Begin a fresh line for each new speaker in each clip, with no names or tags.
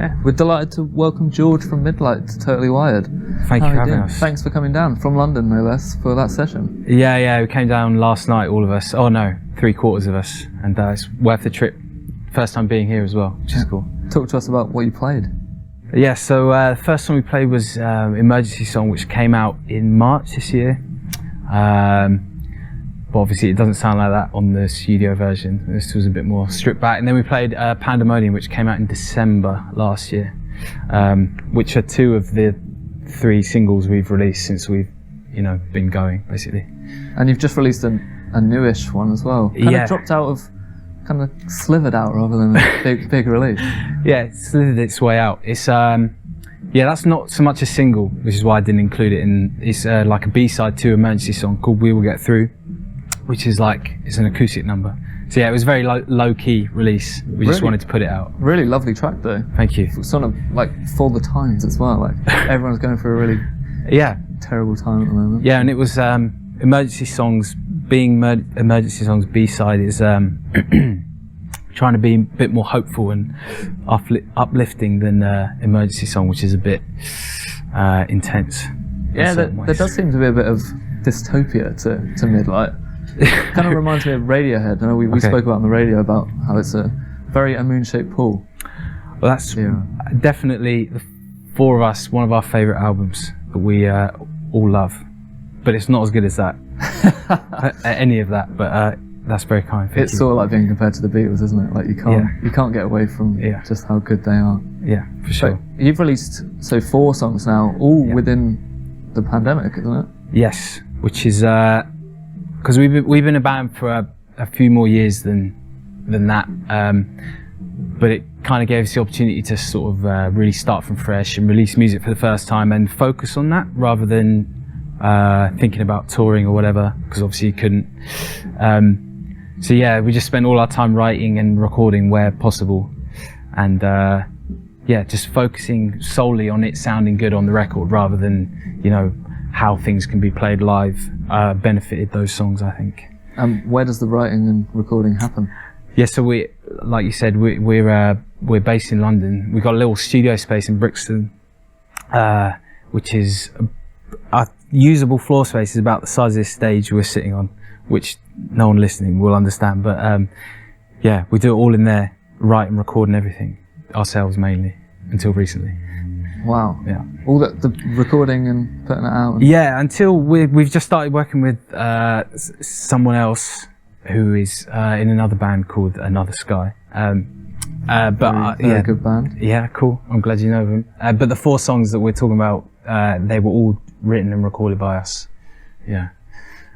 Yeah, we're delighted to welcome George from Midlight to Totally Wired.
Thank you for having us.
Thanks for coming down from London, no less, for that session.
Yeah, we came down last night, all of us. Oh no, 3/4 of us, and it's worth the trip. First time being here as well, which is cool.
Talk to us about what you played.
Yeah, so the first song we played was Emergency Song, which came out in March this year. But obviously it doesn't sound like that on the studio version. This was a bit more stripped back. And then we played Pandemonium, which came out in December last year, which are 2 of the 3 singles we've released since we've, been going, basically.
And you've just released a newish one as well. Kind of slithered out rather than a big release.
Yeah, it slithered its way out. It's that's not so much a single, which is why I didn't include it in. It's like a B-side to Emergency Song called We Will Get Through, which is it's an acoustic number. So yeah, it was a very low-key release. We just wanted to put it out.
Really lovely track though.
Thank you.
Sort of for the times as well. Everyone's going through a really terrible time at the moment.
Yeah, and it was Emergency Songs. Being Emergency Songs B-side is trying to be a bit more hopeful and uplifting than Emergency Song, which is a bit intense.
Yeah, there does seem to be a bit of dystopia to Midlight. Kind of reminds me of Radiohead. I know we spoke about on the radio about how it's a moon-shaped pool.
Well, that's definitely, the 4 of us, one of our favourite albums that we all love. But it's not as good as that, any of that. But that's very kind.
It's sort of like being compared to the Beatles, isn't it? You can't get away from just how good they are.
Yeah, for sure.
But you've released 4 songs now, all within the pandemic, isn't it?
Yes, which is because we've been a band for a few more years than that, but it kind of gave us the opportunity to sort of really start from fresh and release music for the first time and focus on that rather than thinking about touring or whatever, because obviously you couldn't. So yeah, we just spent all our time writing and recording where possible, and just focusing solely on it sounding good on the record rather than how things can be played live benefited those songs, I think.
Where does the writing and recording happen?
Yeah, so we, like you said, we're based in London. We've got a little studio space in Brixton, which is our usable floor space is about the size of this stage we're sitting on, which no one listening will understand. But we do it all in there, write and record and everything ourselves mainly until recently.
Wow. Yeah. All the recording and putting it out.
Yeah, until we've just started working with someone else who is in another band called Another Sky.
Very good band.
Yeah, cool. I'm glad you know them. But the 4 songs that we're talking about, they were all written and recorded by us. Yeah,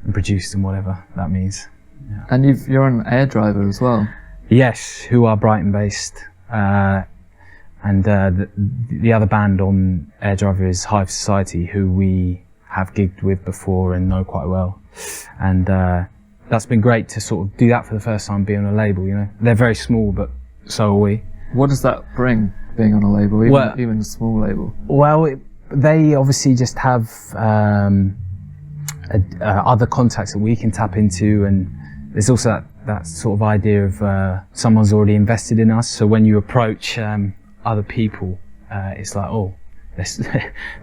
and produced and whatever that means. Yeah.
And you're an Air Driver as well.
Yes, who are Brighton based. And the other band on Air Driver is Hive Society, who we have gigged with before and know quite well. And that's been great to sort of do that for the first time, be on a label, They're very small, but so are we.
What does that bring, being on a label, even a small label?
Well, they obviously just have other contacts that we can tap into, and there's also that sort of idea of someone's already invested in us, so when you approach other people, it's like,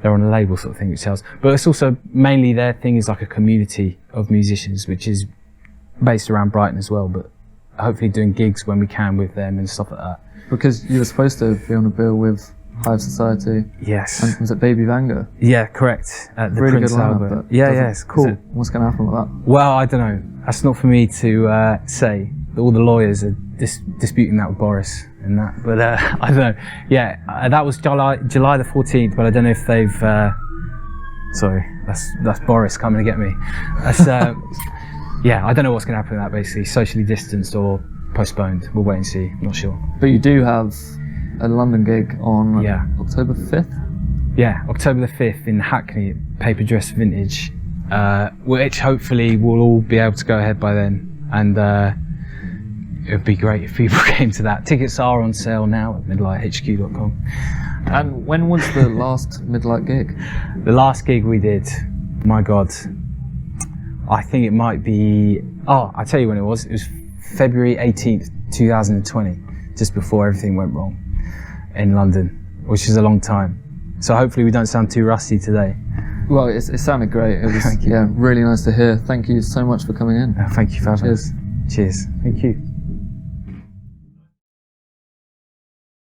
they're on a label sort of thing, which sells. But it's also mainly their thing is like a community of musicians, which is based around Brighton as well, but hopefully doing gigs when we can with them and stuff like that. Because
you were supposed to be on a bill with Hive Society.
Yes.
And was it Baby Vanga?
Yeah, correct. At the
really
Prince
good lineup,
Albert. Yeah, it's cool.
What's going to happen with that?
Well, I don't know. That's not for me to say. All the lawyers are disputing that with Boris and that, but I don't know. Yeah, that was July the 14th, but I don't know if they've. Sorry, that's Boris coming to get me. That's I don't know what's going to happen with that. Basically, socially distanced or postponed. We'll wait and see. Not sure.
But you do have a London gig on October 5th.
Yeah, October the 5th in Hackney at Paper Dress Vintage, which hopefully we'll all be able to go ahead by then, and it would be great if people came to that. Tickets are on sale now at midlighthq.com.
And when was the last Midlight gig?
The last gig we did, my God, I think it might be, I'll tell you when it was. It was February 18th, 2020, just before everything went wrong. in London, which is a long time. So hopefully we don't sound too rusty today.
Well, it sounded great. It was
Thank you.
really nice to hear. Thank you so much for coming in.
Thank you for having us.
Cheers.
Cheers. Thank you.